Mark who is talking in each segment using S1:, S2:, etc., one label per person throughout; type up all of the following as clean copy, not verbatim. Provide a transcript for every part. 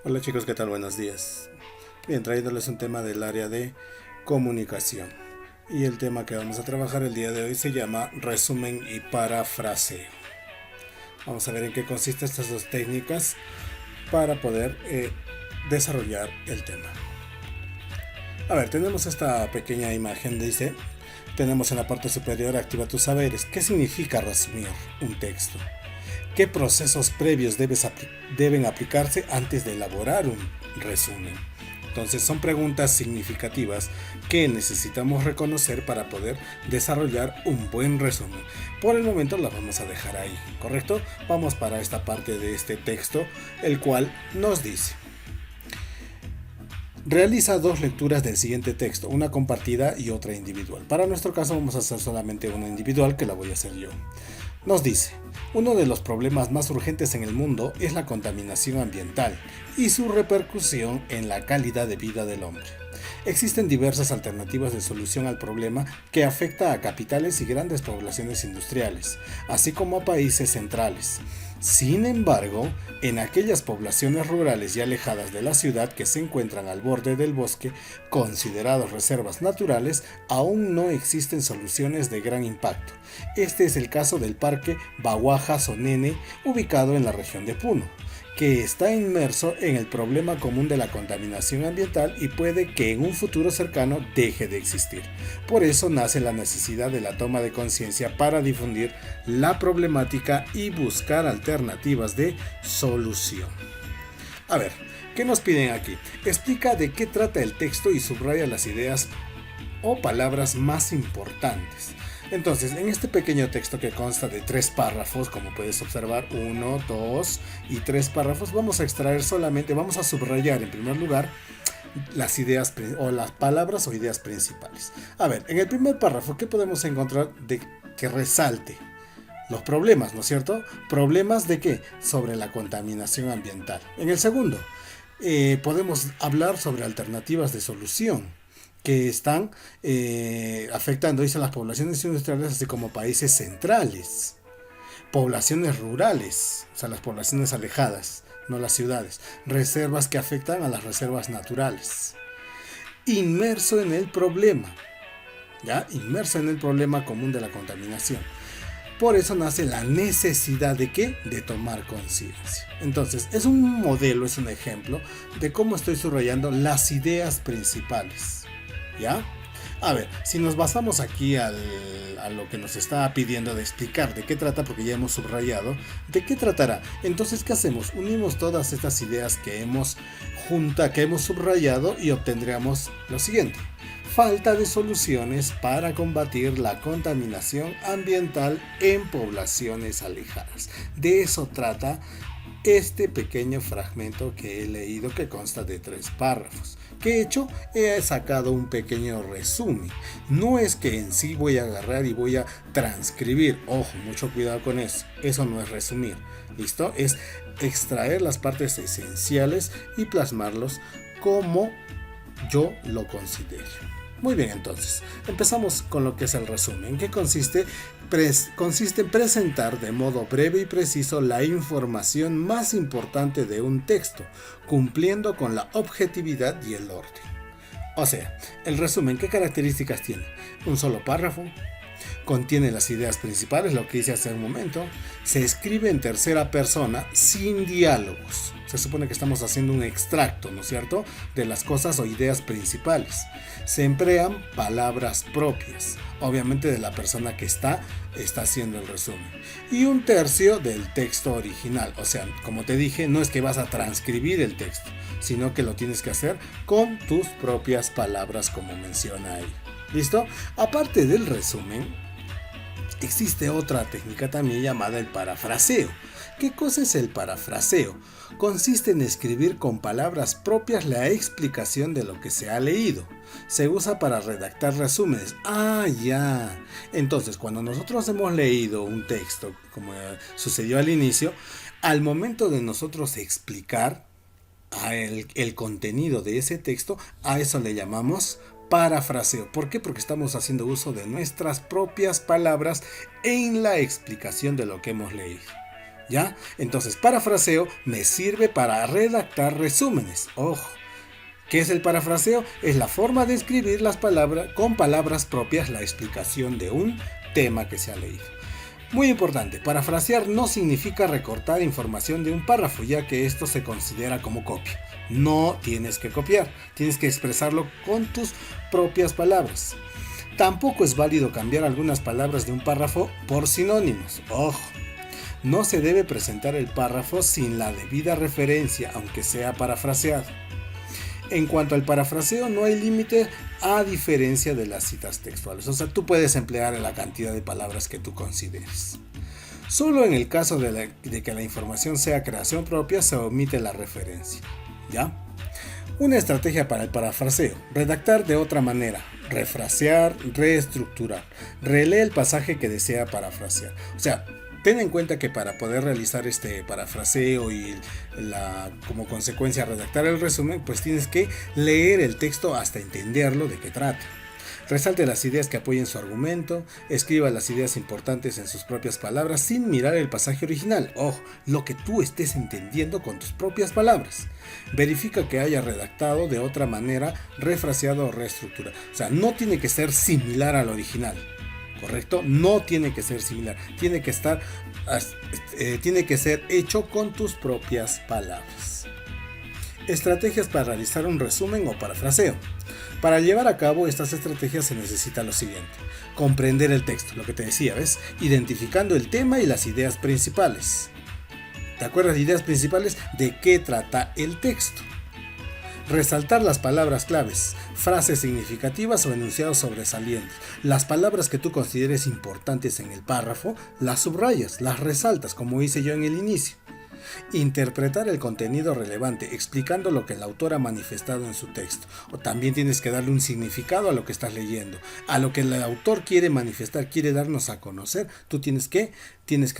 S1: Hola chicos, ¿qué tal? Buenos días. Bien, trayéndoles un tema del área de comunicación. Y el tema que vamos a trabajar el día de hoy se llama resumen y parafraseo. Vamos a ver en qué consisten estas dos técnicas para poder desarrollar el tema. A ver, tenemos esta pequeña imagen, dice, tenemos en la parte superior activa tus saberes. ¿Qué significa resumir un texto? ¿Qué procesos previos deben aplicarse antes de elaborar un resumen? Entonces son preguntas significativas que necesitamos reconocer para poder desarrollar un buen resumen. Por el momento las vamos a dejar ahí, ¿correcto? Vamos para esta parte de este texto, el cual nos dice: realiza dos lecturas del siguiente texto, una compartida y otra individual. Para nuestro caso vamos a hacer solamente una individual, que la voy a hacer yo. Nos dice: uno de los problemas más urgentes en el mundo es la contaminación ambiental y su repercusión en la calidad de vida del hombre. Existen diversas alternativas de solución al problema que afecta a capitales y grandes poblaciones industriales, así como a países centrales. Sin embargo, en aquellas poblaciones rurales y alejadas de la ciudad que se encuentran al borde del bosque, considerados reservas naturales, aún no existen soluciones de gran impacto. Este es el caso del Parque Baguaja-Sonene, ubicado en la región de Puno, que está inmerso en el problema común de la contaminación ambiental y puede que en un futuro cercano deje de existir. Por eso nace la necesidad de la toma de conciencia para difundir la problemática y buscar alternativas de solución. A ver, ¿qué nos piden aquí? Explica de qué trata el texto y subraya las ideas o palabras más importantes. Entonces, en este pequeño texto que consta de 3 párrafos, como puedes observar, 1, 2 y 3 párrafos, vamos a extraer solamente, vamos a subrayar en primer lugar las ideas o las palabras o ideas principales. A ver, en el primer párrafo, ¿qué podemos encontrar de que resalte? Los problemas, ¿no es cierto? ¿Problemas de qué? Sobre la contaminación ambiental. En el segundo, podemos hablar sobre alternativas de solución que están afectando, dicen, las poblaciones industriales, así como países centrales, poblaciones rurales, o sea, las poblaciones alejadas, no las ciudades, reservas que afectan a las reservas naturales. Inmerso en el problema, ¿ya? Inmerso en el problema común de la contaminación. Por eso nace la necesidad de ¿qué? De tomar conciencia. Entonces, es un modelo, es un ejemplo de cómo estoy subrayando las ideas principales. ¿Ya? A ver, si nos basamos aquí a lo que nos está pidiendo de explicar de qué trata, porque ya hemos subrayado, ¿de qué tratará? Entonces, ¿qué hacemos? Unimos todas estas ideas que hemos subrayado y obtendríamos lo siguiente: falta de soluciones para combatir la contaminación ambiental en poblaciones alejadas. De eso trata este pequeño fragmento que he leído, que consta de 3 párrafos. ¿Qué he hecho? He sacado un pequeño resumen. No es que en sí voy a agarrar y voy a transcribir. Ojo, mucho cuidado con eso. Eso no es resumir. ¿Listo? Es extraer las partes esenciales y plasmarlos como yo lo considero. Muy bien, entonces, empezamos con lo que es el resumen. ¿Qué consiste? Consiste en presentar de modo breve y preciso la información más importante de un texto, cumpliendo con la objetividad y el orden. O sea, el resumen, ¿qué características tiene? Un solo párrafo, contiene las ideas principales, lo que hice hace un momento, se escribe en tercera persona sin diálogos. Se supone que estamos haciendo un extracto, ¿no es cierto?, de las cosas o ideas principales. Se emplean palabras propias, obviamente de la persona que está haciendo el resumen. Y un tercio del texto original. O sea, como te dije, no es que vas a transcribir el texto, sino que lo tienes que hacer con tus propias palabras, como menciona ahí. ¿Listo? Aparte del resumen, existe otra técnica también llamada el parafraseo. ¿Qué cosa es el parafraseo? Consiste en escribir con palabras propias la explicación de lo que se ha leído. Se usa para redactar resúmenes. Ah, ya. Entonces, cuando nosotros hemos leído un texto, como sucedió al inicio, al momento de nosotros explicar el contenido de ese texto, a eso le llamamos parafraseo. ¿Por qué? Porque estamos haciendo uso de nuestras propias palabras en la explicación de lo que hemos leído. ¿Ya? Entonces, parafraseo me sirve para redactar resúmenes. Ojo. ¿Qué es el parafraseo? Es la forma de escribir las palabras con palabras propias la explicación de un tema que se ha leído. Muy importante, parafrasear no significa recortar información de un párrafo, ya que esto se considera como copia. No tienes que copiar, tienes que expresarlo con tus propias palabras. Tampoco es válido cambiar algunas palabras de un párrafo por sinónimos. Ojo, no se debe presentar el párrafo sin la debida referencia, aunque sea parafraseado. En cuanto al parafraseo, no hay límite a diferencia de las citas textuales. O sea, tú puedes emplear la cantidad de palabras que tú consideres. Solo en el caso de que la información sea creación propia, se omite la referencia. ¿Ya? Una estrategia para el parafraseo. Redactar de otra manera. Refrasear, reestructurar. Relee el pasaje que desea parafrasear. O sea, ten en cuenta que para poder realizar este parafraseo y como consecuencia redactar el resumen, pues tienes que leer el texto hasta entenderlo de qué trata. Resalte las ideas que apoyen su argumento, escriba las ideas importantes en sus propias palabras sin mirar el pasaje original. Ojo, lo que tú estés entendiendo con tus propias palabras. Verifica que haya redactado de otra manera, refraseado o reestructurado. O sea, no tiene que ser similar al original. ¿Correcto? No tiene que ser similar, tiene que ser hecho con tus propias palabras. Estrategias para realizar un resumen o parafraseo. Para llevar a cabo estas estrategias se necesita lo siguiente: comprender el texto, lo que te decía, ¿ves? Identificando el tema y las ideas principales. ¿Te acuerdas de ideas principales? ¿De qué trata el texto? Resaltar las palabras claves, frases significativas o enunciados sobresalientes. Las palabras que tú consideres importantes en el párrafo, las subrayas, las resaltas, como hice yo en el inicio. Interpretar el contenido relevante, explicando lo que el autor ha manifestado en su texto. O también tienes que darle un significado a lo que estás leyendo, a lo que el autor quiere manifestar, quiere darnos a conocer. Tú tienes que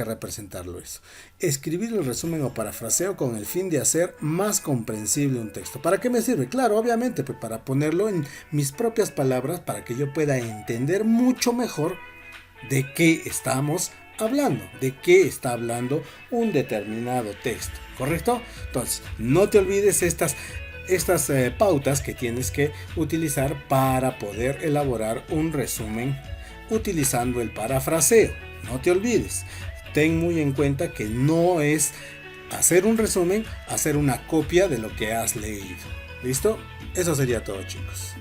S1: representarlo eso. Escribir el resumen o parafraseo con el fin de hacer más comprensible un texto. ¿Para qué me sirve? Claro, obviamente, pues para ponerlo en mis propias palabras, para que yo pueda entender mucho mejor de qué estamos hablando, de qué está hablando un determinado texto, ¿correcto? Entonces, no te olvides estas pautas que tienes que utilizar para poder elaborar un resumen utilizando el parafraseo. No te olvides, ten muy en cuenta que no es hacer un resumen, hacer una copia de lo que has leído. ¿Listo? Eso sería todo, chicos.